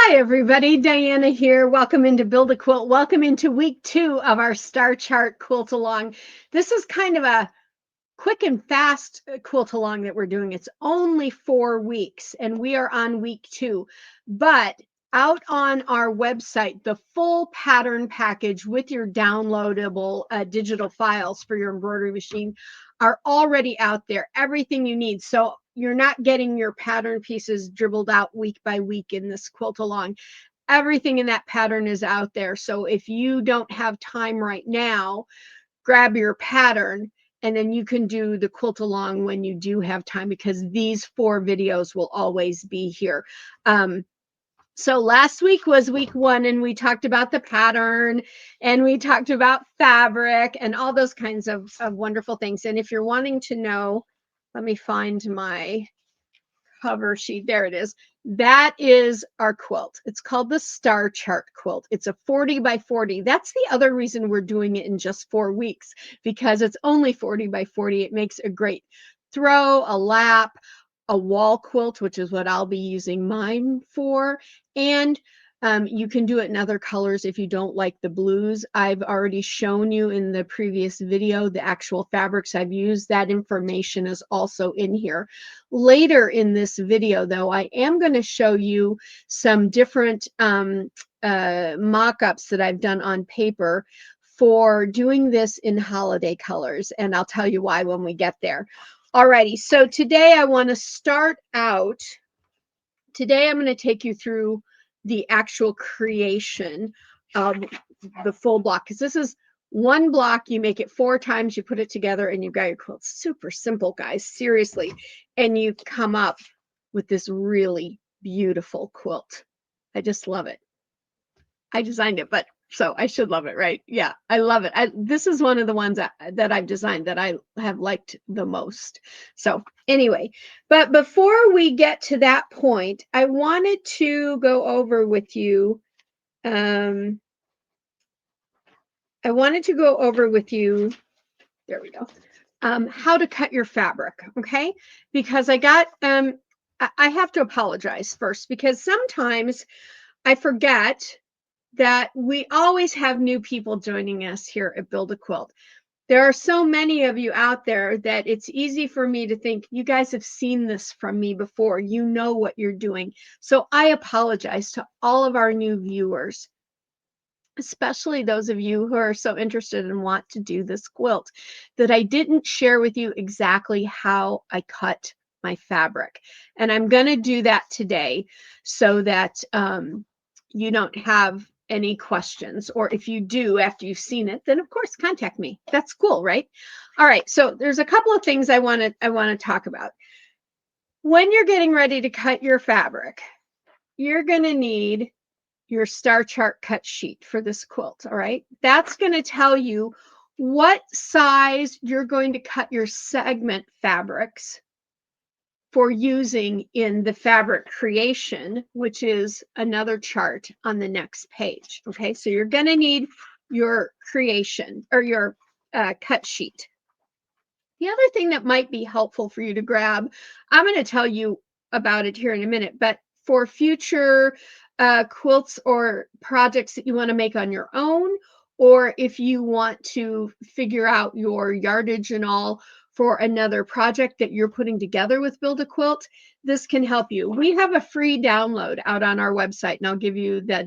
Hi everybody, Diana here. Welcome into Build a Quilt. Welcome into week 2 of our star chart quilt along. This is kind of a quick and fast quilt along that we're doing. It's only 4 weeks and we are on week 2. But out on our website, the full pattern package with your downloadable digital files for your embroidery machine are already out there. Everything you need. So you're not getting your pattern pieces dribbled out week by week in this quilt along. Everything in that pattern is out there. So if you don't have time right now, grab your pattern and then you can do the quilt along when you do have time, because these 4 videos will always be here. So last week was week 1 and we talked about the pattern and we talked about fabric and all those kinds of wonderful things. And if you're wanting to know, let me find my cover sheet. There it is. That is our quilt. It's called the Star Chart quilt. It's a 40 by 40. That's the other reason we're doing it in just 4 weeks, because it's only 40 by 40. It makes a great throw, a lap, a wall quilt, which is what I'll be using mine for. And you can do it in other colors if you don't like the blues. I've already shown you in the previous video the actual fabrics I've used. That information is also in here. Later in this video, though, I am going to show you some different mock-ups that I've done on paper for doing this in holiday colors, and I'll tell you why when we get there. Alrighty, so today I want to start out. Today I'm going to take you through the actual creation of the full block, because this is one block. You make it 4 times, you put it together, and you've got your quilt. Super simple, guys, seriously. And you come up with this really beautiful quilt. I just love it. I designed it, but so I should love it, right? Yeah, I love it. This is one of the ones that I've designed that I have liked the most. So anyway, but before we get to that point, I wanted to go over with you. I wanted to go over with you. There we go. How to cut your fabric, okay? Because I got. I have to apologize first, because sometimes I forget that we always have new people joining us here at Build a Quilt. There are so many of you out there that it's easy for me to think you guys have seen this from me before. You know what you're doing. So I apologize to all of our new viewers, especially those of you who are so interested and want to do this quilt, that I didn't share with you exactly how I cut my fabric. And I'm going to do that today so that you don't have any questions, or if you do after you've seen it, then of course contact me. That's cool, right? All right, so there's a couple of things I want to talk about. When you're getting ready to cut your fabric, you're going to need your star chart cut sheet for this quilt. All right, that's going to tell you what size you're going to cut your segment fabrics for using in the fabric creation, which is another chart on the next page. Okay, so you're going to need your creation or your cut sheet. The other thing that might be helpful for you to grab, I'm going to tell you about it here in a minute, but for future quilts or projects that you want to make on your own, or if you want to figure out your yardage and all for another project that you're putting together with Build a Quilt, this can help you. We have a free download out on our website, and I'll give you that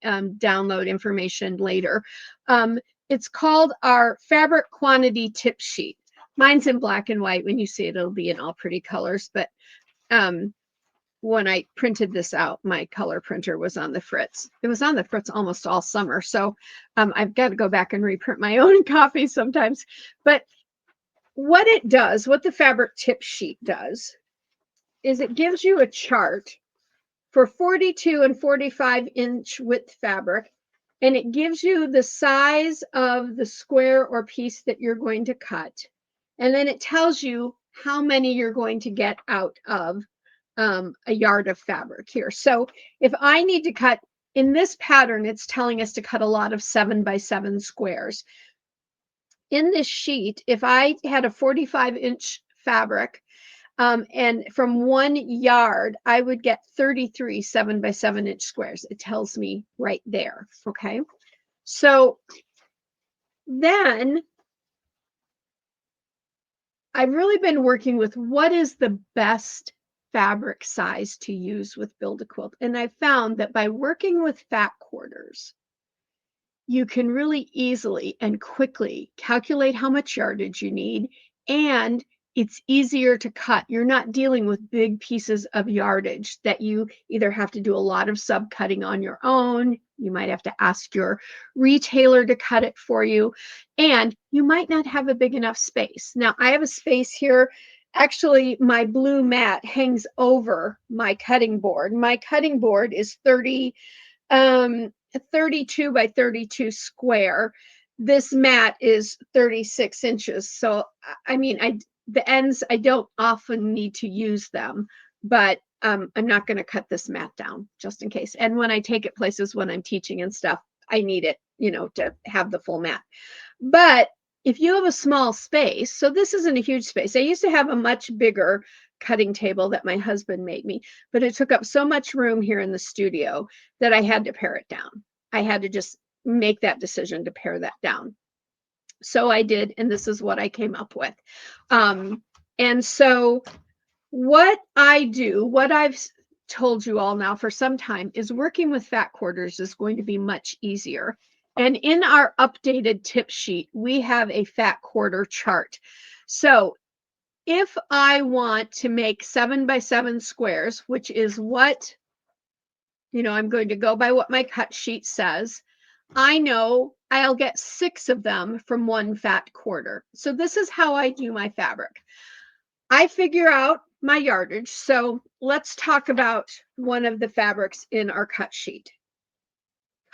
download information later. It's called our Fabric Quantity Tip Sheet. Mine's in black and white. When you see it, it'll be in all pretty colors. But when I printed this out, my color printer was on the fritz. It was on the fritz almost all summer. So I've got to go back and reprint my own copy sometimes. But what it does, what the fabric tip sheet does, is it gives you a chart for 42 and 45-inch width fabric, and it gives you the size of the square or piece that you're going to cut. And then it tells you how many you're going to get out of a yard of fabric here. So if I need to cut, in this pattern, it's telling us to cut a lot of 7 by 7 squares. In this sheet, if I had a 45-inch fabric, And from 1 yard, I would get 33 7 by 7 inch squares. It tells me right there. Okay. So then I've really been working with what is the best fabric size to use with Build a Quilt. And I found that by working with fat quarters, you can really easily and quickly calculate how much yardage you need, and it's easier to cut. You're not dealing with big pieces of yardage that you either have to do a lot of sub cutting on your own. You might have to ask your retailer to cut it for you, and you might not have a big enough space. Now, I have a space here. Actually, my blue mat hangs over my cutting board. My cutting board is 32 by 32 square. This mat is 36 inches. So, I mean, the ends, I don't often need to use them, but I'm not going to cut this mat down just in case. And when I take it places when I'm teaching and stuff, I need it, to have the full mat. But if you have a small space, so this isn't a huge space. I used to have a much bigger cutting table that my husband made me, but it took up so much room here in the studio that I had to pare it down. I had to just make that decision to pare that down. So I did, and this is what I came up with. And so what I do, what I've told you all now for some time, is working with fat quarters is going to be much easier. And in our updated tip sheet, we have a fat quarter chart. So if I want to make 7 by 7 squares, which is what, I'm going to go by what my cut sheet says, I know I'll get 6 of them from one fat quarter. So this is how I do my fabric. I figure out my yardage. So let's talk about one of the fabrics in our cut sheet.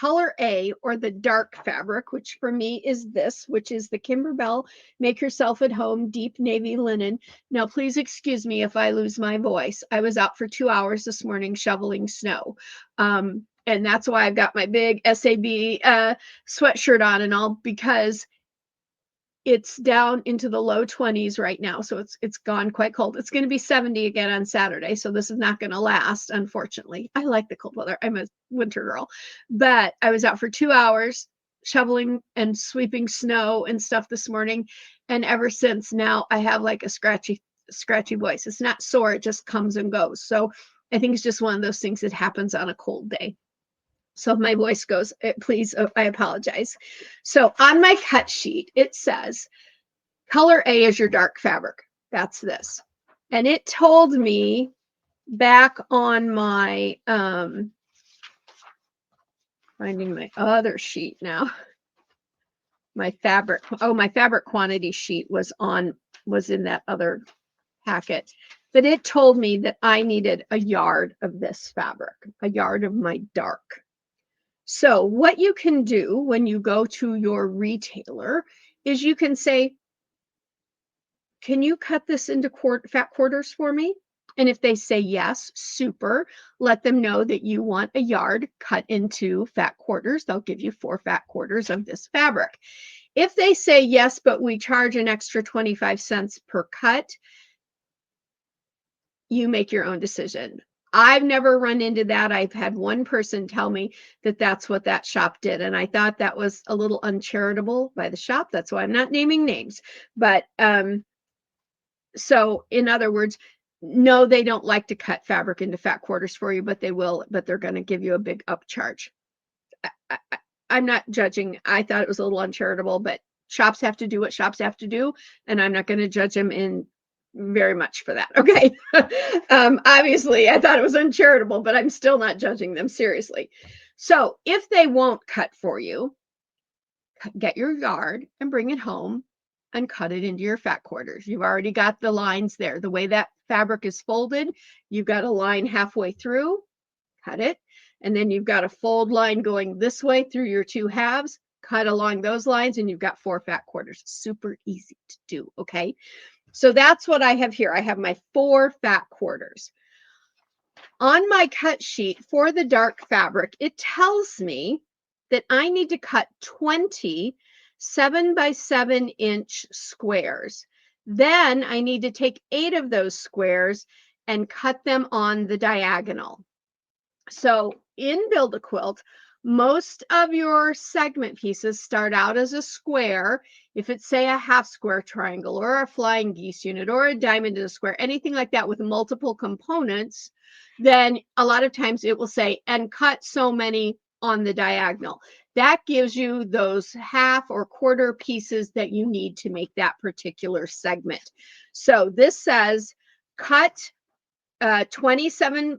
Color A, or the dark fabric, which for me is this, which is the Kimberbell Make Yourself at Home Deep Navy Linen. Now, please excuse me if I lose my voice. I was out for 2 hours this morning shoveling snow. And that's why I've got my big SAB sweatshirt on and all, because it's down into the low 20s right now. So it's gone quite cold. It's going to be 70 again on Saturday. So this is not going to last, unfortunately. I like the cold weather. I'm a winter girl. But I was out for 2 hours shoveling and sweeping snow and stuff this morning. And ever since, now I have like a scratchy voice. It's not sore. It just comes and goes. So I think it's just one of those things that happens on a cold day. So if my voice goes, please, I apologize. So on my cut sheet, it says color A is your dark fabric. That's this. And it told me back on my, finding my other sheet now, my fabric quantity sheet was in that other packet. But it told me that I needed a yard of this fabric, a yard of my dark. So what you can do when you go to your retailer is you can say, can you cut this into fat quarters for me? And if they say yes, super. Let them know that you want a yard cut into fat quarters. They'll give you 4 fat quarters of this fabric. If they say yes, but we charge an extra 25 cents per cut, you make your own decision. I've never run into that. I've had one person tell me that that's what that shop did. And I thought that was a little uncharitable by the shop. That's why I'm not naming names. But so in other words, no, they don't like to cut fabric into fat quarters for you, but they will, but they're going to give you a big upcharge. I'm not judging. I thought it was a little uncharitable, but shops have to do what shops have to do. And I'm not going to judge them in very much for that. Okay. Obviously, I thought it was uncharitable, but I'm still not judging them seriously. So if they won't cut for you, get your yard and bring it home and cut it into your fat quarters. You've already got the lines there. The way that fabric is folded, you've got a line halfway through, cut it. And then you've got a fold line going this way through your 2 halves, cut along those lines, and you've got 4 fat quarters. Super easy to do. Okay. So that's what I have here. I have my 4 fat quarters. On my cut sheet for the dark fabric, it tells me that I need to cut 20 7 by 7 inch squares. Then I need to take 8 of those squares and cut them on the diagonal. So in Build a Quilt, most of your segment pieces start out as a square. If it's, say, a half square triangle or a flying geese unit or a diamond in a square, anything like that with multiple components, then a lot of times it will say, and cut so many on the diagonal. That gives you those half or quarter pieces that you need to make that particular segment. So this says cut 27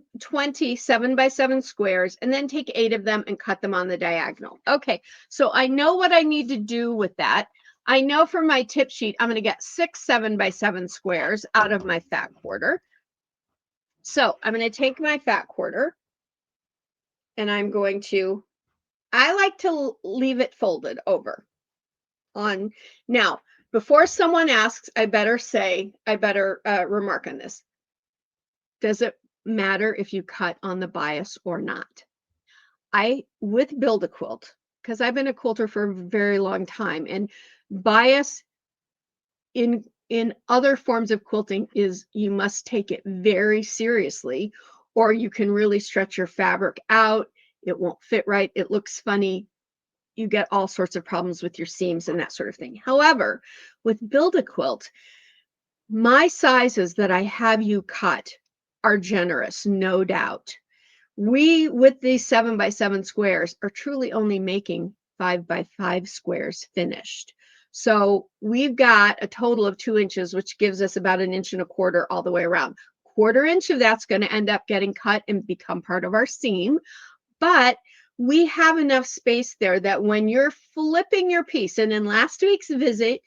by 7 squares, and then take 8 of them and cut them on the diagonal. Okay, so I know what I need to do with that. I know from my tip sheet, I'm going to get 6 7 by 7 squares out of my fat quarter. So I'm going to take my fat quarter and I'm going to, I like to leave it folded over on. Now, before someone asks, I better remark on this. Does it matter if you cut on the bias or not? With Build a Quilt, because I've been a quilter for a very long time, and bias in other forms of quilting is you must take it very seriously, or you can really stretch your fabric out. It won't fit right. It looks funny. You get all sorts of problems with your seams and that sort of thing. However, with Build a Quilt, my sizes that I have you cut are generous, no doubt. We, with these 7 by 7 squares, are truly only making 5 by 5 squares finished. So we've got a total of 2 inches, which gives us about 1 1/4 inches all the way around. 1/4 inch of that's going to end up getting cut and become part of our seam. But we have enough space there that when you're flipping your piece, and in last week's video,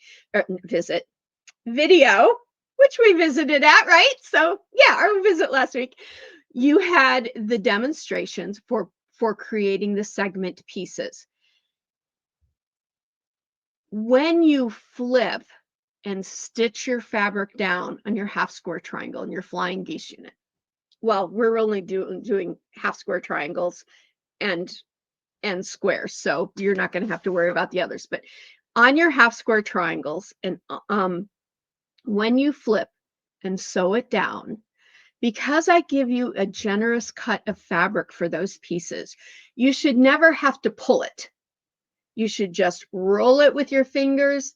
which we visited at, right? So yeah, our visit last week, you had the demonstrations for creating the segment pieces. When you flip and stitch your fabric down on your half square triangle and your flying geese unit, well, we're only doing half square triangles and squares, so you're not going to have to worry about the others. But on your half square triangles, and when you flip and sew it down, because I give you a generous cut of fabric for those pieces, you should never have to pull it. You should just roll it with your fingers,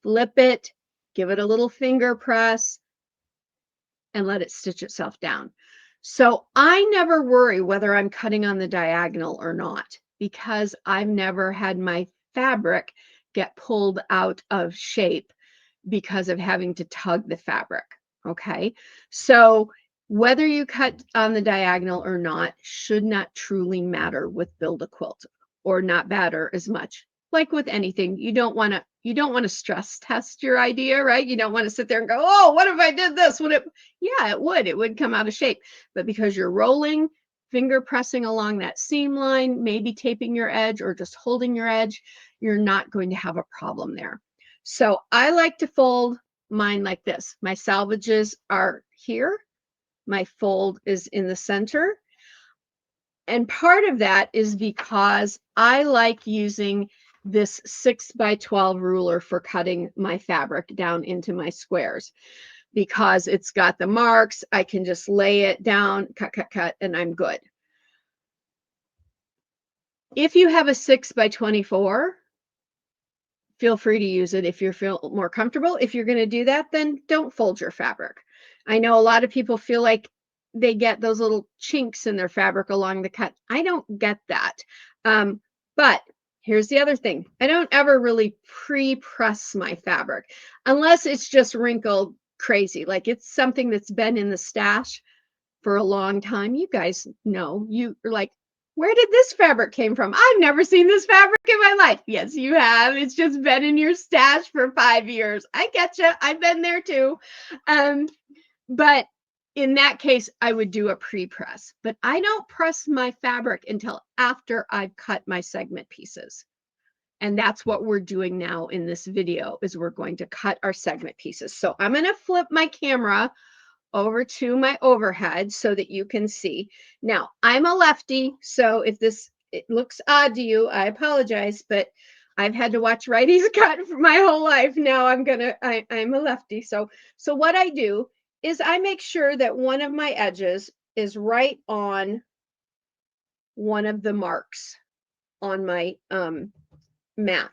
flip it, give it a little finger press, and let it stitch itself down. So I never worry whether I'm cutting on the diagonal or not, because I've never had my fabric get pulled out of shape because of having to tug the fabric. Okay, so whether you cut on the diagonal or not should not truly matter with Build a Quilt, or not matter as much. Like with anything, you don't want to stress test your idea, right? You don't want to sit there and go, oh, what if I did this? Yeah, it would come out of shape. But because you're rolling, finger pressing along that seam line, maybe taping your edge or just holding your edge, you're not going to have a problem there. So I like to fold mine like this. My salvages are here. My fold is in the center. And part of that is because I like using this 6 by 12 ruler for cutting my fabric down into my squares, because it's got the marks. I can just lay it down, cut, and I'm good. If you have a 6 by 24, feel free to use it if you feel more comfortable. If you're going to do that, then don't fold your fabric. I know a lot of people feel like they get those little chinks in their fabric along the cut. I don't get that. But here's the other thing. I don't ever really pre-press my fabric unless it's just wrinkled crazy. Like it's something that's been in the stash for a long time. You guys know, you're like, where did this fabric came from? I've never seen this fabric in my life. Yes, you have. It's just been in your stash for 5 years. I get you. I've been there too. But in that case, I would do a pre-press. But I don't press my fabric until after I've cut my segment pieces. And that's what we're doing now in this video, is we're going to cut our segment pieces. So I'm going to flip my camera over to my overhead so that you can see. Now, I'm a lefty, so if it looks odd to you, I apologize, but I've had to watch righties cut for my whole life. Now I'm a lefty. So what I do is I make sure that one of my edges is right on one of the marks on my mat.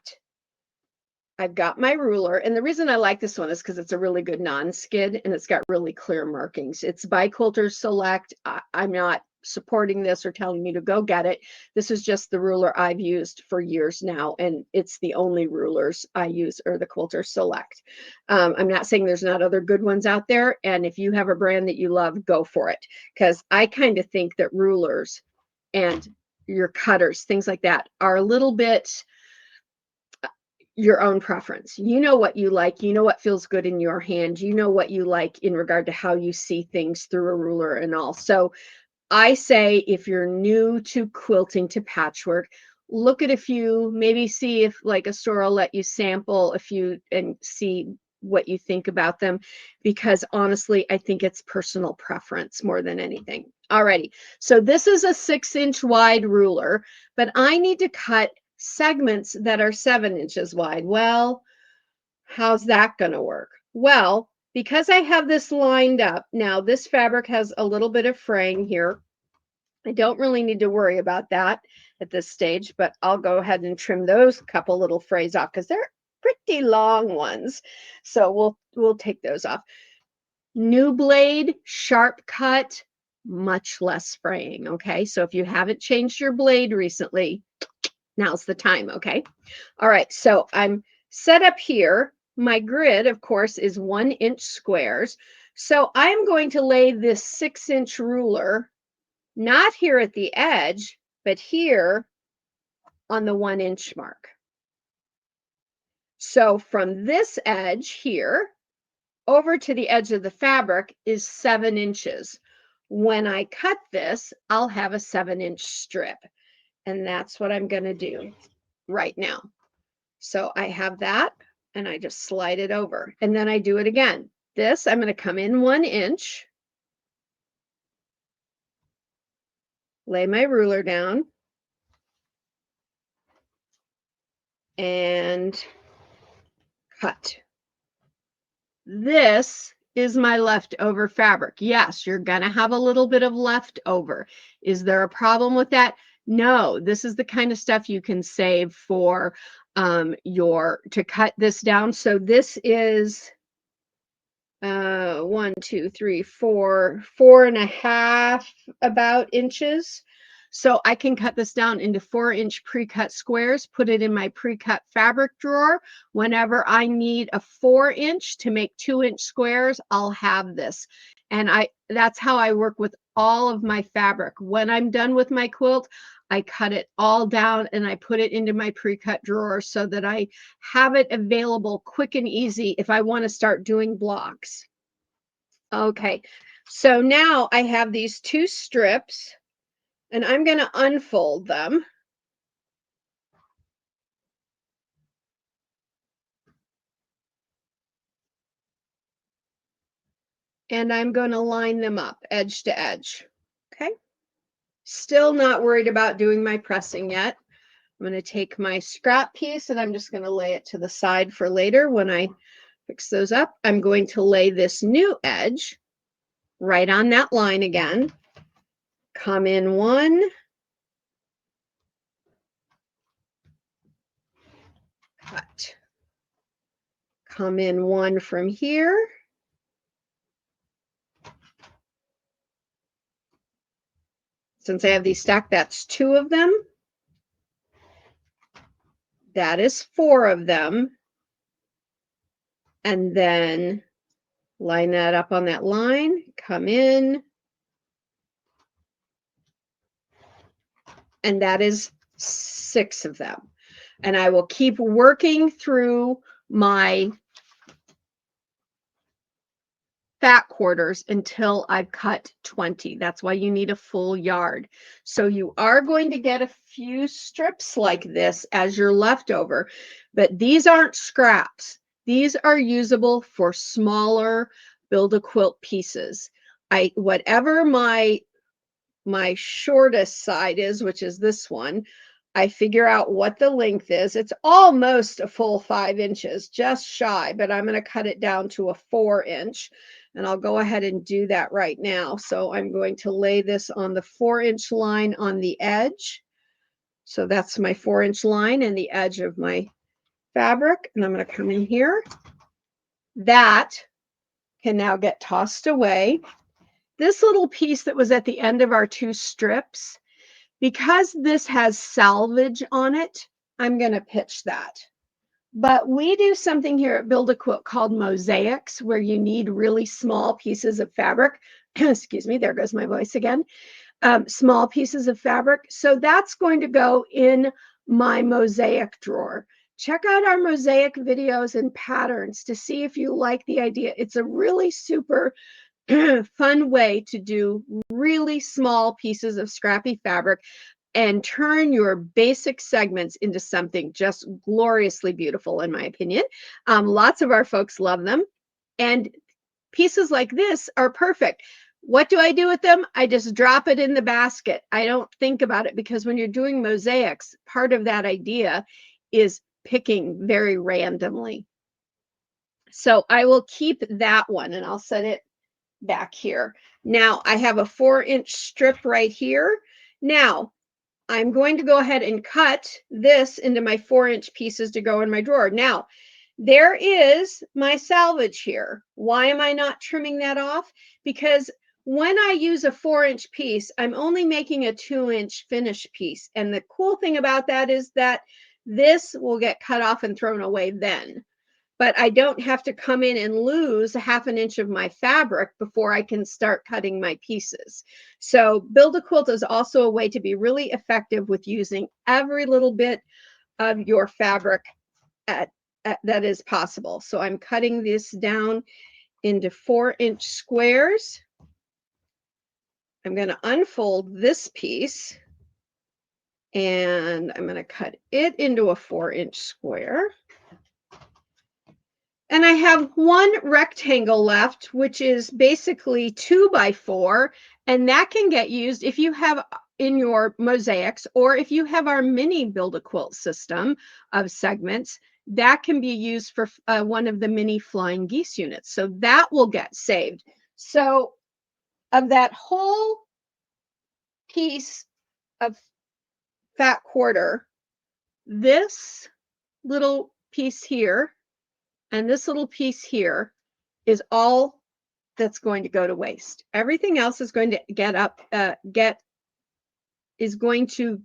I've got my ruler, and the reason I like this one is because it's a really good non-skid and it's got really clear markings. It's by Quilters Select. I'm not supporting this or telling you to go get it. This is just the ruler I've used for years now, and it's the only rulers I use are the Quilters Select. I'm not saying there's not other good ones out there, and if you have a brand that you love, go for it, because I kind of think that rulers and your cutters, things like that, are a little bit your own preference. You know what you like, you know what feels good in your hand, you know what you like in regard to how you see things through a ruler and all. So I say, if you're new to quilting, to patchwork, look at a few, maybe see if like a store will let you sample a few and see what you think about them, because honestly, I think it's personal preference more than anything. Alrighty, so this is a 6-inch wide ruler, but I need to cut segments that are 7 inches wide. Well, how's that going to work? Well, because I have this lined up, now this fabric has a little bit of fraying here. I don't really need to worry about that at this stage, but I'll go ahead and trim those couple little frays off because they're pretty long ones. So we'll take those off. New blade, sharp cut, much less fraying. Okay, so if you haven't changed your blade recently, now's the time. Okay, all right, so I'm set up here. My grid, of course, is 1-inch squares. So I'm going to lay this 6-inch ruler not here at the edge, but here on the 1-inch mark. So from this edge here over to the edge of the fabric is 7 inches. When I cut this, I'll have a 7-inch strip. And that's what I'm going to do right now. So I have that and I just slide it over. And then I do it again. This, I'm going to come in 1 inch, lay my ruler down, and cut. This is my leftover fabric. Yes, you're going to have a little bit of leftover. Is there a problem with that? No, this is the kind of stuff you can save for to cut this down. So this is 1, 2, 3, 4, 4.5 about inches. So I can cut this down into 4-inch pre-cut squares, put it in my pre-cut fabric drawer. Whenever I need a 4-inch to make 2-inch squares, I'll have this. And that's how I work with all of my fabric. When I'm done with my quilt, I cut it all down and I put it into my pre-cut drawer so that I have it available quick and easy if I want to start doing blocks. Okay, so now I have these 2 strips and I'm going to unfold them. And I'm going to line them up edge to edge. Okay, still not worried about doing my pressing yet. I'm going to take my scrap piece and I'm just going to lay it to the side for later when I fix those up. I'm going to lay this new edge right on that line again. Come in 1, cut. Come in 1 from here. Since I have these stacked, that's 2 of them. That is 4 of them. And then line that up on that line, come in. And that is 6 of them. And I will keep working through my fat quarters until I've cut 20. That's why you need a full yard. So you are going to get a few strips like this as your leftover, but these aren't scraps. These are usable for smaller Build a Quilt pieces. Whatever my shortest side is, which is this one, I figure out what the length is. It's almost a full 5 inches, just shy, but I'm going to cut it down to a 4-inch. And I'll go ahead and do that right now. So I'm going to lay this on the 4-inch line on the edge. So that's my 4-inch line and the edge of my fabric. And I'm going to come in here. That can now get tossed away. This little piece that was at the end of our 2 strips, because this has salvage on it, I'm going to pitch that. But we do something here at Build a Quilt called mosaics, where you need really small pieces of fabric. Excuse me, there goes my voice again. Small pieces of fabric. So that's going to go in my mosaic drawer. Check out our mosaic videos and patterns to see if you like the idea. It's a really super fun way to do really small pieces of scrappy fabric and turn your basic segments into something just gloriously beautiful, in my opinion. Lots of our folks love them. And pieces like this are perfect. What do I do with them? I just drop it in the basket. I don't think about it, because when you're doing mosaics, part of that idea is picking very randomly. So I will keep that one and I'll set it back here. Now I have a 4-inch strip right here. Now I'm going to go ahead and cut this into my 4-inch pieces to go in my drawer. Now, there is my salvage here. Why am I not trimming that off? Because when I use a 4-inch piece, I'm only making a 2-inch finish piece. And the cool thing about that is that this will get cut off and thrown away then. But I don't have to come in and lose 1/2 inch of my fabric before I can start cutting my pieces. So Build a Quilt is also a way to be really effective with using every little bit of your fabric that is possible. So I'm cutting this down into 4-inch squares. I'm going to unfold this piece and I'm going to cut it into a 4-inch square. And I have one rectangle left, which is basically 2 by 4, and that can get used if you have in your mosaics, or if you have our mini Build a Quilt system of segments, that can be used for one of the mini flying geese units. So that will get saved. So of that whole piece of fat quarter, this little piece here and this little piece here is all that's going to go to waste. Everything else is going to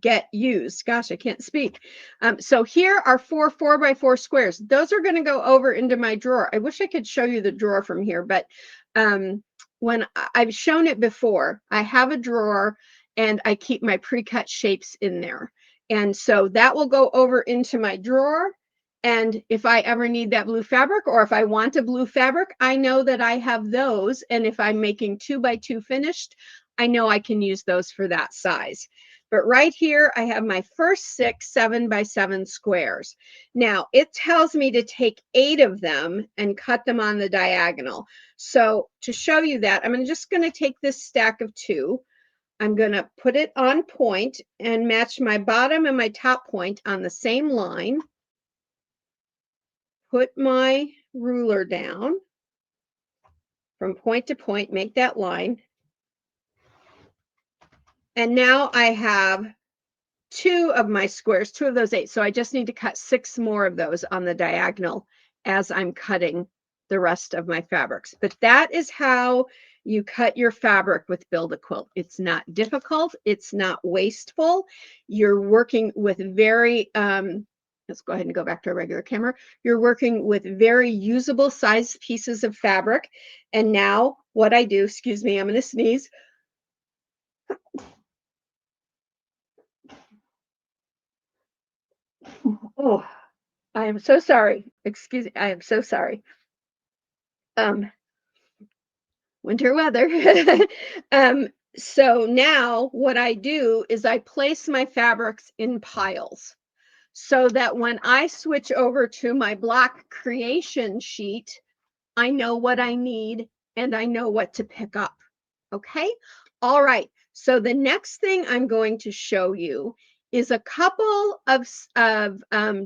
get used. Gosh, I can't speak. So here are 4 4x4 squares. Those are going to go over into my drawer. I wish I could show you the drawer from here, but when I've shown it before, I have a drawer and I keep my pre-cut shapes in there. And so that will go over into my drawer. And if I ever need that blue fabric, or if I want a blue fabric, I know that I have those. And if I'm making 2 by 2 finished, I know I can use those for that size. But right here, I have my first 6 7 by 7 squares. Now, it tells me to take 8 of them and cut them on the diagonal. So to show you that, I'm just going to take this stack of 2. I'm going to put it on point and match my bottom and my top point on the same line. Put my ruler down from point to point, make that line. And now I have 2 of my squares, 2 of those 8. So I just need to cut 6 more of those on the diagonal as I'm cutting the rest of my fabrics. But that is how you cut your fabric with Build a Quilt. It's not difficult. It's not wasteful. You're working with very, let's go ahead and go back to our regular camera. You're working with very usable sized pieces of fabric. And now what I do, excuse me, I'm going to sneeze. Oh, I am so sorry. Excuse me. I am so sorry. Winter weather. So now what I do is I place my fabrics in piles so that when I switch over to my block creation sheet, I know what I need and I know what to pick up. Okay. All right. So the next thing I'm going to show you is a couple of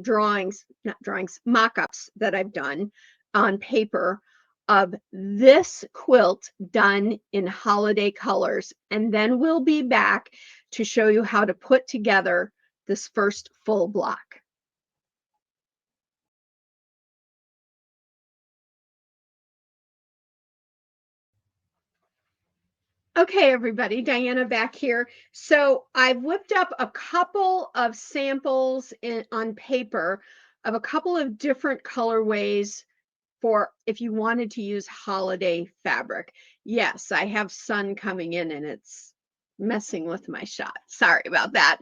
drawings, not drawings, mock-ups that I've done on paper of this quilt done in holiday colors. And then we'll be back to show you how to put together this first full block. Okay, everybody, Diana back here. So I've whipped up a couple of samples on paper of a couple of different colorways for if you wanted to use holiday fabric. Yes, I have sun coming in and it's messing with my shot. Sorry about that.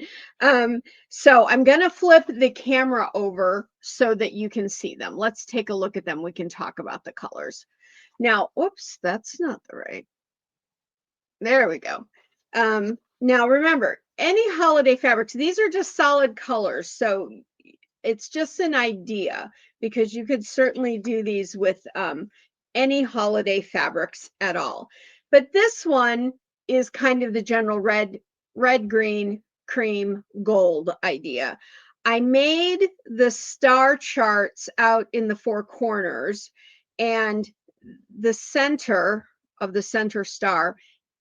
So I'm going to flip the camera over so that you can see them. Let's take a look at them. We can talk about the colors. Now, oops, that's not the right. There we go. Now remember, any holiday fabrics, these are just solid colors. So it's just an idea because you could certainly do these with any holiday fabrics at all. But this one is kind of the general red, green, cream, gold idea. I made the star charts out in the four corners and the center of the center star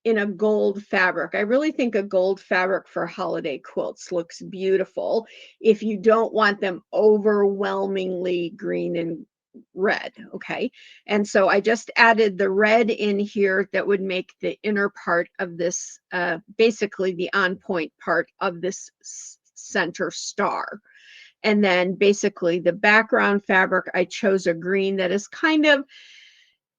in a gold fabric. I really think a gold fabric for holiday quilts looks beautiful if you don't want them overwhelmingly green and red. Okay. And so I just added the red in here that would make the inner part of this, basically the on point part of this center star. And then basically the background fabric, I chose a green that is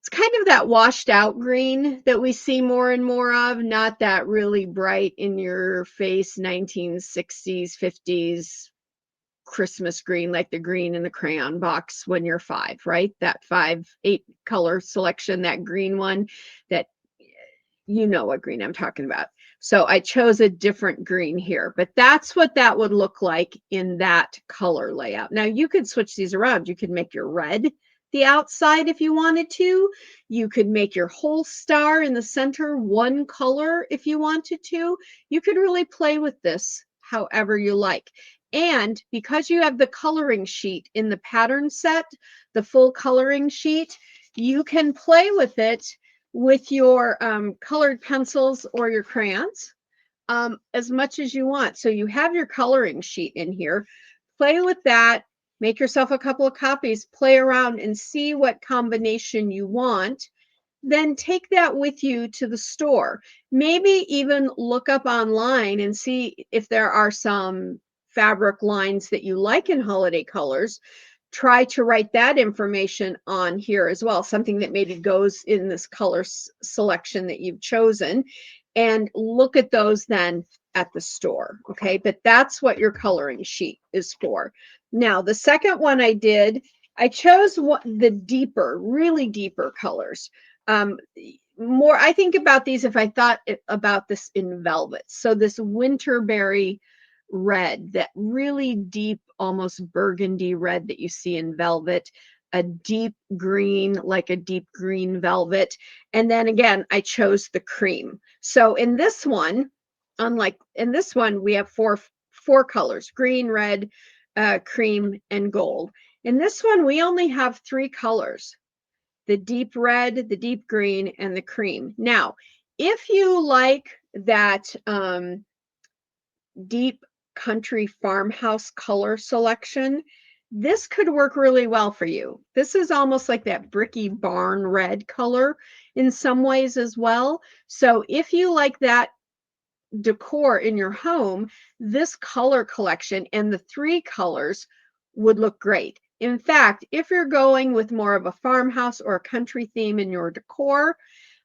it's kind of that washed out green that we see more and more of, not that really bright in your face 1960s, 50s Christmas green, like the green in the crayon box when you're 5, right? That 5-8 color selection, that green one, that you know what green I'm talking about. So I chose a different green here, but that's what that would look like in that color layout. Now you could switch these around. You could make your red the outside if you wanted to. You could make your whole star in the center one color if you wanted to. You could really play with this however you like. And because you have the coloring sheet in the pattern set, the full coloring sheet, you can play with it with your colored pencils or your crayons as much as you want. So you have your coloring sheet in here. Play with that. Make yourself a couple of copies, play around and see what combination you want. Then take that with you to the store. Maybe even look up online and see if there are some fabric lines that you like in holiday colors. Try to write that information on here as well, something that maybe goes in this color selection that you've chosen, and look at those then at the store. Okay, but that's what your coloring sheet is for. Now, the second one I did, I chose the deeper, really deeper colors. More, I think about these if I thought about this in velvet. So this winterberry red, that really deep, almost burgundy red that you see in velvet, a deep green, like a deep green velvet. And then again, I chose the cream. So in this one, unlike in this one, we have four colors: green, red, cream, and gold. In this one, we only have 3 colors: the deep red, the deep green, and the cream. Now, if you like that deep country farmhouse color selection, this could work really well for you. This is almost like that bricky barn red color in some ways as well. So if you like that decor in your home, this color collection and the 3 colors would look great. In fact, if you're going with more of a farmhouse or a country theme in your decor,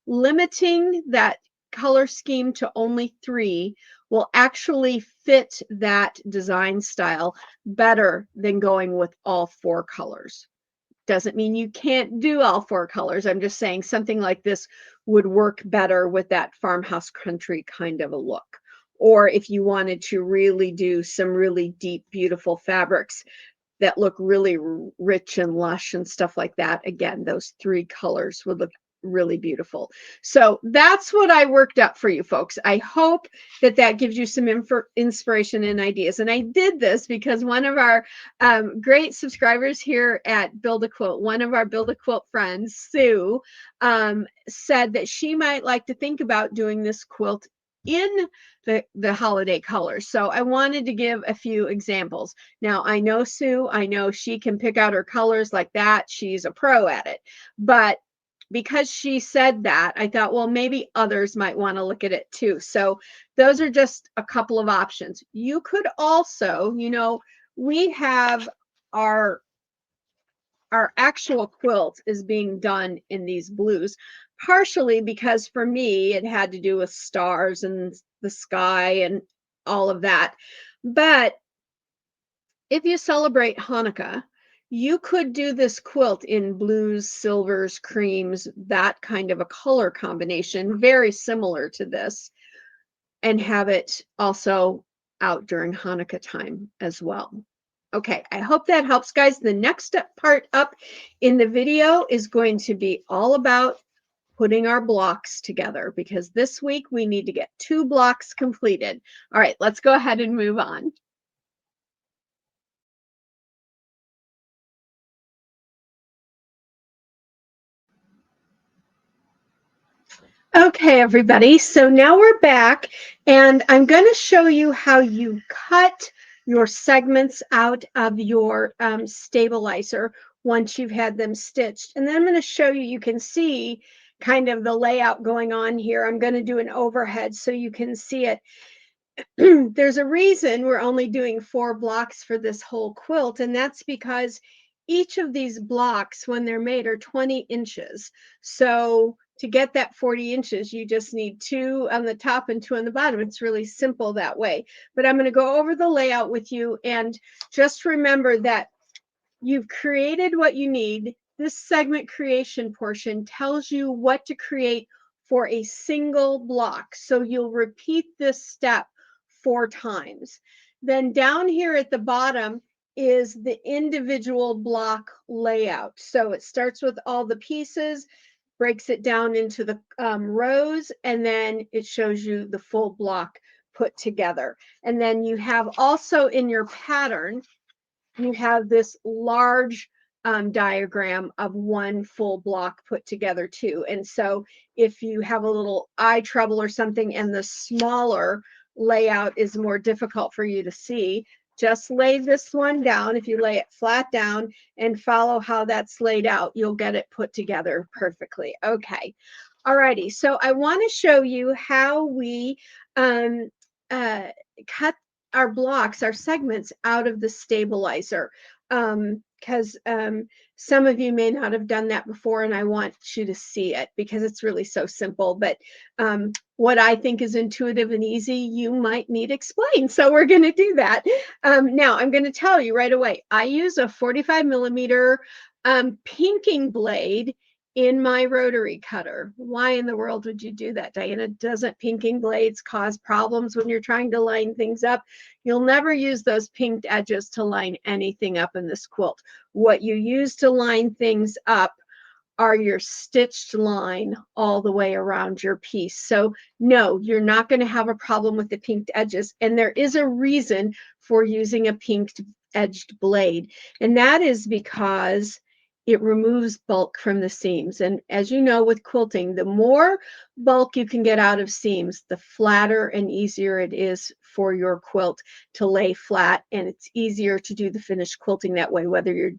limiting that color scheme to only 3 will actually fit that design style better than going with all 4 colors. Doesn't mean you can't do all 4 colors. I'm just saying something like this would work better with that farmhouse country kind of a look. Or if you wanted to really do some really deep, beautiful fabrics that look really rich and lush and stuff like that, again, those 3 colors would look really beautiful. So that's what I worked up for you folks. I hope that that gives you some inspiration and ideas. And I did this because one of our great subscribers here at Build a Quilt, one of our Build a Quilt friends, Sue, said that she might like to think about doing this quilt in the holiday colors. So I wanted to give a few examples. Now, I know Sue, I know she can pick out her colors like that. She's a pro at it. But because she said that, I thought, well, maybe others might want to look at it too. So those are just a couple of options. You could also, you know, we have our actual quilt is being done in these blues, partially because for me, it had to do with stars and the sky and all of that. But if you celebrate Hanukkah, you could do this quilt in blues, silvers, creams, that kind of a color combination, very similar to this, and have it also out during Hanukkah time as well. Okay, I hope that helps, guys. The next part up in the video is going to be all about putting our blocks together, because this week we need to get 2 blocks completed. All right, let's go ahead and move on. Okay, everybody, so now we're back, and I'm going to show you how you cut your segments out of your stabilizer once you've had them stitched. And then I'm going to show you, you can see kind of the layout going on here. I'm going to do an overhead so you can see it. There's a reason we're only doing 4 blocks for this whole quilt, and that's because each of these blocks, when they're made, are 20 inches. So to get that 40 inches, you just need 2 on the top and 2 on the bottom. It's really simple that way. But I'm going to go over the layout with you, and just remember that you've created what you need. This segment creation portion tells you what to create for a single block. So you'll repeat this step 4 times. Then down here at the bottom is the individual block layout. So it starts with all the pieces, breaks it down into the rows, and then it shows you the full block put together. And then you have also in your pattern, you have this large diagram of one full block put together too. And so if you have a little eye trouble or something and the smaller layout is more difficult for you to see, just lay this one down. If you lay it flat down and follow how that's laid out, you'll get it put together perfectly. Okay. All righty. So I want to show you how we cut our blocks, our segments out of the stabilizer, because some of you may not have done that before, and I want you to see it because it's really so simple. But what I think is intuitive and easy, you might need explained. So we're going to do that. Now, I'm going to tell you right away, I use a 45 millimeter pinking blade in my rotary cutter. Why in the world would you do that, Diana? Doesn't pinking blades cause problems when you're trying to line things up? You'll never use those pinked edges to line anything up in this quilt. What you use to line things up are your stitched line all the way around your piece. So no, you're not going to have a problem with the pinked edges. And there is a reason for using a pinked edged blade. And that is because it removes bulk from the seams. And as you know, with quilting, the more bulk you can get out of seams, the flatter and easier it is for your quilt to lay flat. And it's easier to do the finished quilting that way, whether you're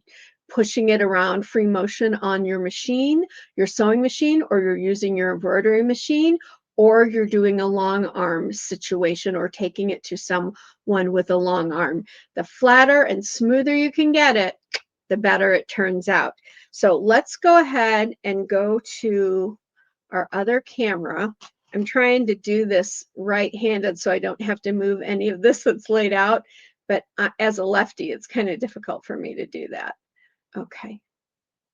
pushing it around free motion on your machine, your sewing machine, or you're using your embroidery machine, or you're doing a long arm situation or taking it to someone with a long arm. The flatter and smoother you can get it, the better it turns out. So let's go ahead and go to our other camera. I'm trying to do this right-handed so I don't have to move any of this that's laid out, but as a lefty, it's kind of difficult for me to do that. Okay,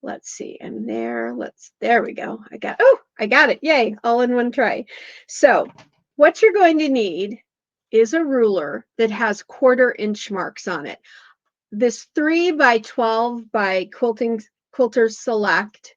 let's see. I'm there. There we go. I got it. Yay, all in one try. So what you're going to need is a ruler that has 1/4 inch marks on it. This 3 by 12 by Quilters Select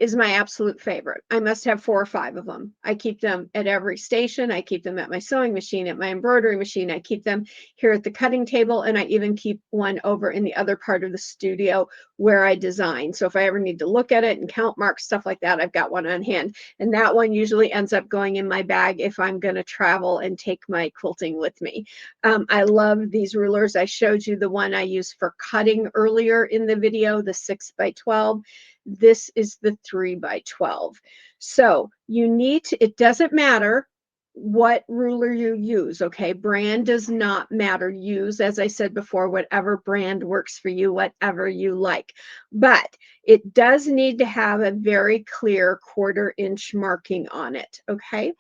is my absolute favorite. I must have 4 or 5 of them. I keep them at every station. I keep them at my sewing machine, at my embroidery machine. I keep them here at the cutting table, and I even keep one over in the other part of the studio where I design. So if I ever need to look at it and count marks, stuff like that, I've got one on hand. And that one usually ends up going in my bag if I'm going to travel and take my quilting with me. I love these rulers. I showed you the one I used for cutting earlier in the video, the 6 by 12. This is the 3 by 12. So you need to, it doesn't matter what ruler you use, okay? Brand does not matter. Use, as I said before, whatever brand works for you, whatever you like. But it does need to have a very clear 1/4 inch marking on it, okay?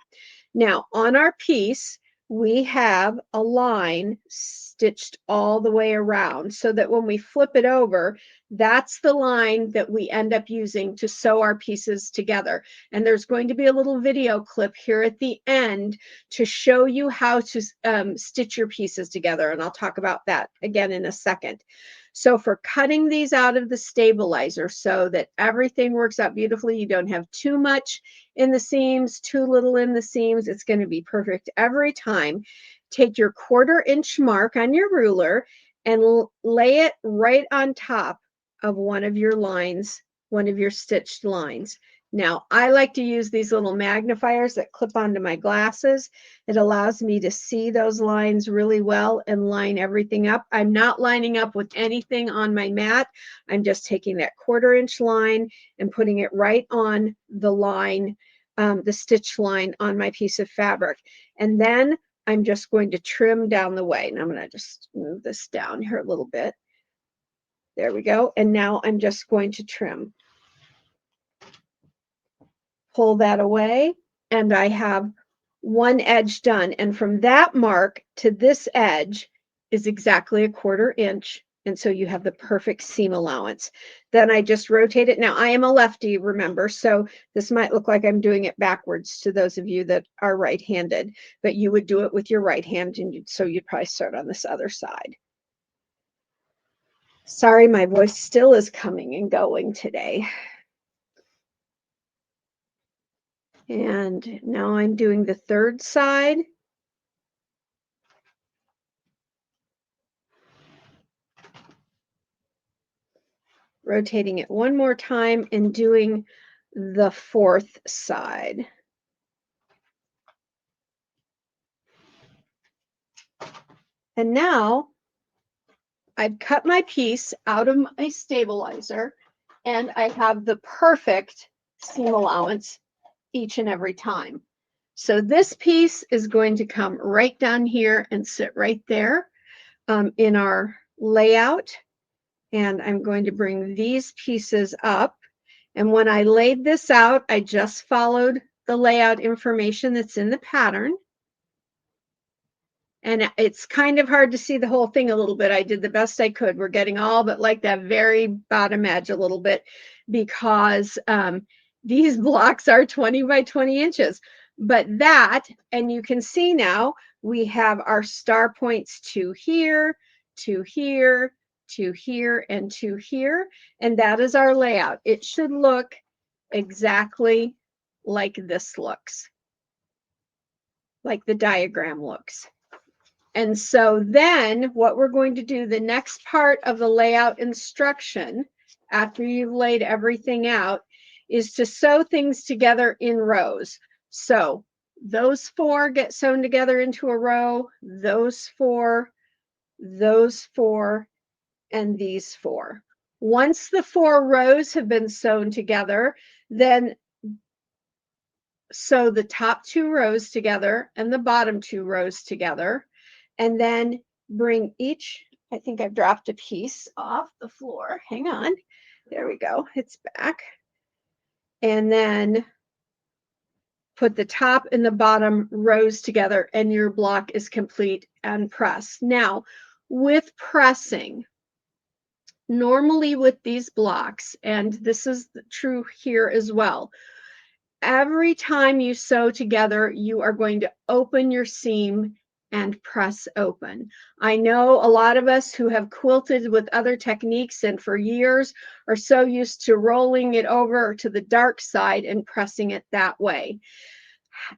Now, on our piece, we have a line stitched all the way around so that when we flip it over, that's the line that we end up using to sew our pieces together. And there's going to be a little video clip here at the end to show you how to stitch your pieces together. And I'll talk about that again in a second. So for cutting these out of the stabilizer so that everything works out beautifully, you don't have too much in the seams, too little in the seams. It's going to be perfect every time. Take your 1/4 inch mark on your ruler and lay it right on top of one of your lines, one of your stitched lines. Now, I like to use these little magnifiers that clip onto my glasses. It allows me to see those lines really well and line everything up. I'm not lining up with anything on my mat. I'm just taking that 1/4 inch line and putting it right on the line, the stitch line on my piece of fabric. And then I'm just going to trim down the way. And I'm going to just move this down here a little bit. There we go. And now I'm just going to trim. Pull that away, and I have one edge done. And from that mark to this edge is exactly a 1/4 inch. And so you have the perfect seam allowance. Then I just rotate it. Now I am a lefty, remember, so this might look like I'm doing it backwards to those of you that are right-handed, but you would do it with your right hand, and so you'd probably start on this other side. Sorry, my voice still is coming and going today. And now I'm doing the 3rd side. Rotating it one more time and doing the 4th side. And now I've cut my piece out of my stabilizer and I have the perfect seam allowance each and every time. So this piece is going to come right down here and sit right there in our layout. And I'm going to bring these pieces up. And when I laid this out, I just followed the layout information that's in the pattern. And it's kind of hard to see the whole thing a little bit. I did the best I could. We're getting all but like that very bottom edge a little bit because these blocks are 20 by 20 inches. But that, and you can see now, we have our star points to here, to here, to here, and to here. And that is our layout. It should look exactly like this looks, like the diagram looks. And so then what we're going to do, the next part of the layout instruction, after you've laid everything out, is to sew things together in rows. So those 4 get sewn together into a row, those 4, and these 4. Once the 4 rows have been sewn together, then sew the top 2 rows together and the bottom 2 rows together. And then bring each, I think I've dropped a piece off the floor. Hang on. There we go. It's back. And then put the top and the bottom rows together and your block is complete and press. Now, with pressing, normally with these blocks, and this is true here as well, every time you sew together, you are going to open your seam and press open. I know a lot of us who have quilted with other techniques and for years are so used to rolling it over to the dark side and pressing it that way.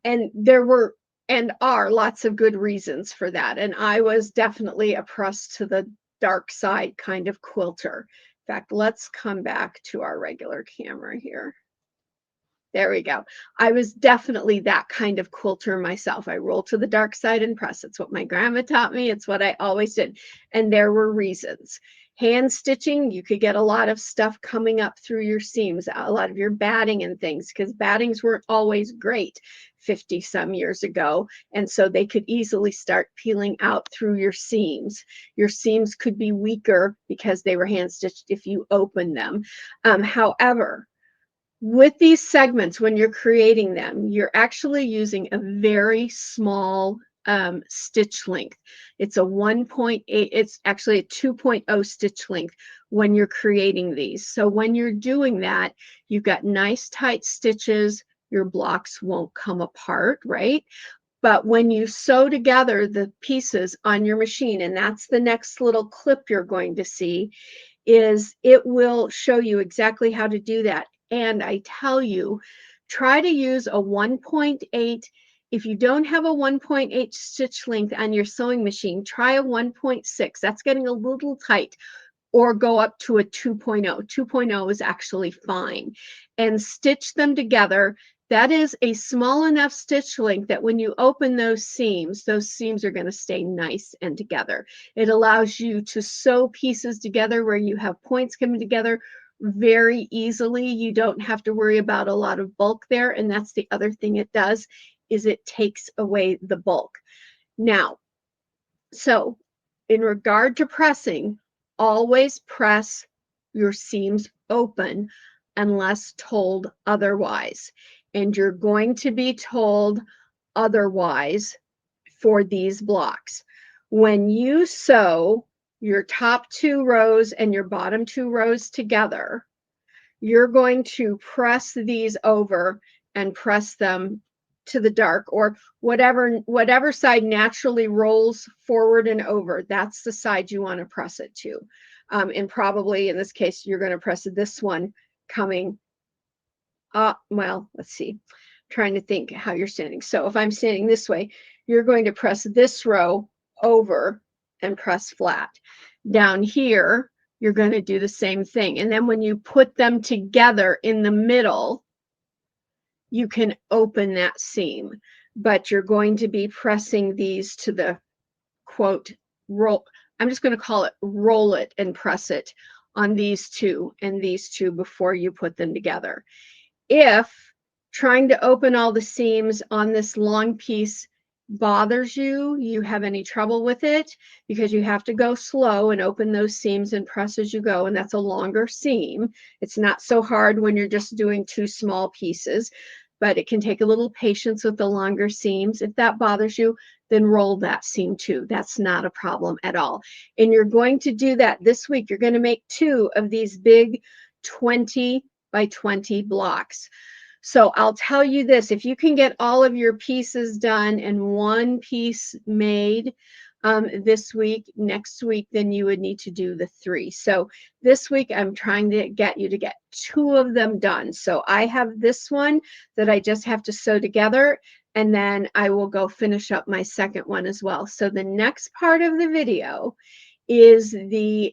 And there were and are lots of good reasons for that. And I was definitely a press to the dark side kind of quilter. In fact, let's come back to our regular camera here. There we go. I was definitely that kind of quilter myself. I roll to the dark side and press. It's what my grandma taught me. It's what I always did. And there were reasons. Hand stitching, you could get a lot of stuff coming up through your seams, a lot of your batting and things, because battings weren't always great 50 some years ago. And so they could easily start peeling out through your seams. Your seams could be weaker because they were hand stitched if you open them. However, with these segments, when you're creating them, you're actually using a very small stitch length. It's a 1.8, it's actually a 2.0 stitch length when you're creating these. So when you're doing that, you've got nice tight stitches, your blocks won't come apart, right? But when you sew together the pieces on your machine, and that's the next little clip you're going to see, is it will show you exactly how to do that. And I tell you, try to use a 1.8. If you don't have a 1.8 stitch length on your sewing machine, try a 1.6. That's getting a little tight. Or go up to a 2.0. 2.0 is actually fine. And stitch them together. That is a small enough stitch length that when you open those seams are going to stay nice and together. It allows you to sew pieces together where you have points coming together very easily. You don't have to worry about a lot of bulk there. And that's the other thing it does, is it takes away the bulk. Now, so in regard to pressing, always press your seams open unless told otherwise. And you're going to be told otherwise for these blocks. When you sew your top 2 rows and your bottom 2 rows together, you're going to press these over and press them to the dark, or whatever side naturally rolls forward and over. That's the side you want to press it to. And probably in this case, you're going to press this one coming up. Well, let's see. Trying to think how you're standing. So if I'm standing this way, you're going to press this row over and press flat. Down here, you're going to do the same thing. And then when you put them together in the middle, you can open that seam. But you're going to be pressing these to the quote roll. I'm just going to call it roll it and press it on these 2 and these 2 before you put them together. If trying to open all the seams on this long piece bothers you, you have any trouble with it, because you have to go slow and open those seams and press as you go, and that's a longer seam. It's not so hard when you're just doing 2 small pieces, but it can take a little patience with the longer seams. If that bothers you, then roll that seam too. That's not a problem at all. And you're going to do that this week. You're going to make 2 of these big 20 by 20 blocks. So I'll tell you this, if you can get all of your pieces done and 1 piece made this week, next week, then you would need to do the 3. So this week, I'm trying to get you to get 2 of them done. So I have this one that I just have to sew together, and then I will go finish up my second one as well. So the next part of the video is the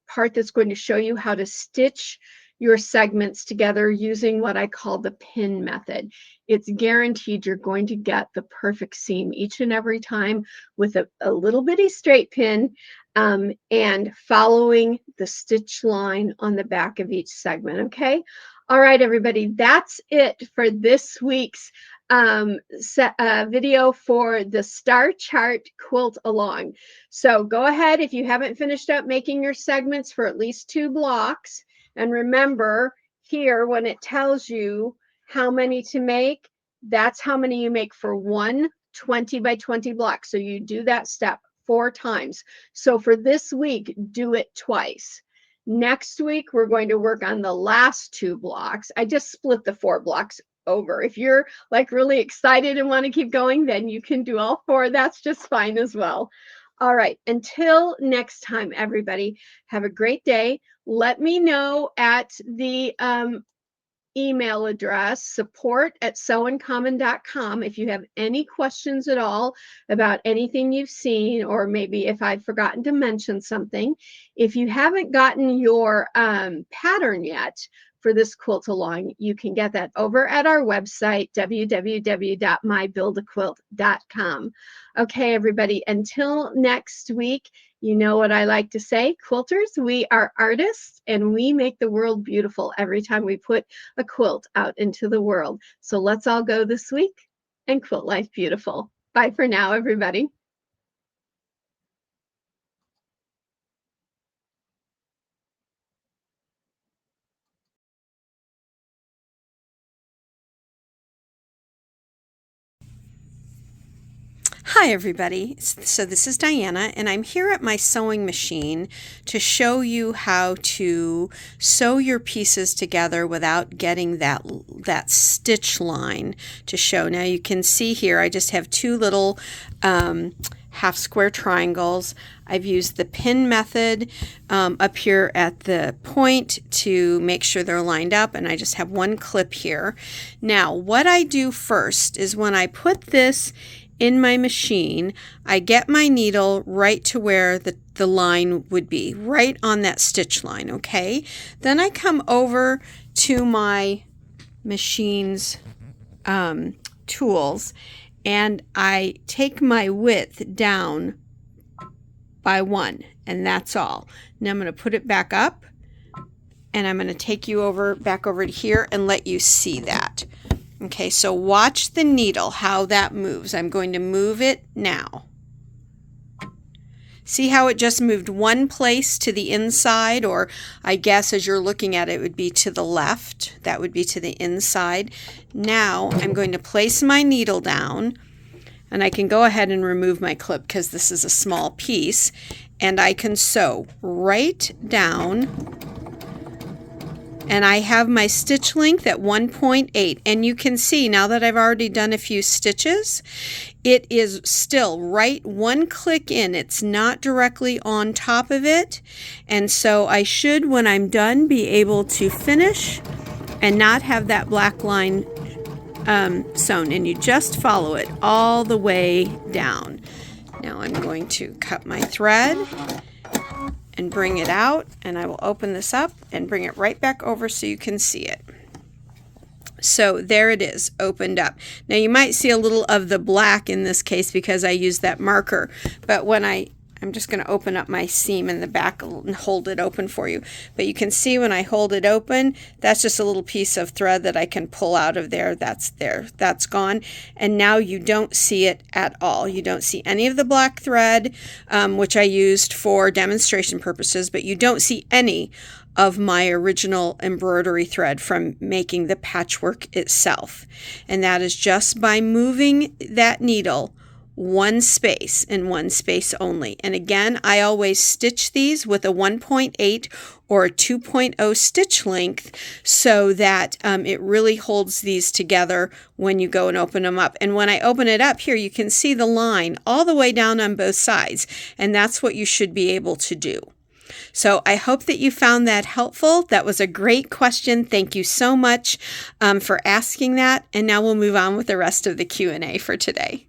part that's going to show you how to stitch your segments together using what I call the pin method. It's guaranteed you're going to get the perfect seam each and every time with a little bitty straight pin, and following the stitch line on the back of each segment, okay? All right, everybody, that's it for this week's video for the Star Chart Quilt Along. So go ahead, if you haven't finished up making your segments for at least 2 blocks, and remember here when it tells you how many to make, that's how many you make for 1 20 by 20 block. So you do that step 4 times. So for this week, do it twice. Next week, we're going to work on the last 2 blocks. I just split the 4 blocks over. If you're like really excited and want to keep going, then you can do all 4. That's just fine as well. All right. Until next time, everybody, have a great day. Let me know at the email address support@sewuncommon.com if you have any questions at all about anything you've seen, or maybe if I've forgotten to mention something. If you haven't gotten your pattern yet for this quilt along, you can get that over at our website, www.mybuildaquilt.com. Okay, everybody, until next week, you know what I like to say, quilters, we are artists and we make the world beautiful every time we put a quilt out into the world. So let's all go this week and quilt life beautiful. Bye for now, everybody. Hi everybody, so this is Diana and I'm here at my sewing machine to show you how to sew your pieces together without getting that stitch line to show. Now you can see here I just have 2 little half square triangles. I've used the pin method up here at the point to make sure they're lined up, and I just have 1 clip here. Now what I do first is when I put this in my machine, I get my needle right to where the line would be, right on that stitch line, okay? Then I come over to my machine's tools and I take my width down by 1, and that's all. Now I'm going to put it back up, and I'm going to take you back over to here and let you see that. Okay, so watch the needle, how that moves. I'm going to move it now. See how it just moved 1 place to the inside, or I guess as you're looking at it, it would be to the left. That would be to the inside. Now I'm going to place my needle down, and I can go ahead and remove my clip because this is a small piece, and I can sew right down. And I have my stitch length at 1.8, and you can see now that I've already done a few stitches, it is still right 1 click in. It's not directly on top of it, and so I should, when I'm done, be able to finish and not have that black line sewn, and you just follow it all the way down. Now I'm going to cut my thread and bring it out, and I will open this up and bring it right back over so you can see it. So there it is, opened up. Now you might see a little of the black in this case because I used that marker, but when I'm just going to open up my seam in the back and hold it open for you. But you can see when I hold it open, that's just a little piece of thread that I can pull out of there. That's there. That's gone. And now you don't see it at all. You don't see any of the black thread, which I used for demonstration purposes, but you don't see any of my original embroidery thread from making the patchwork itself. And that is just by moving that needle 1 space and 1 space only. And again, I always stitch these with a 1.8 or a 2.0 stitch length so that it really holds these together when you go and open them up. And when I open it up here, you can see the line all the way down on both sides, and that's what you should be able to do. So I hope that you found that helpful. That was a great question. Thank you so much for asking that. And now we'll move on with the rest of the Q&A for today.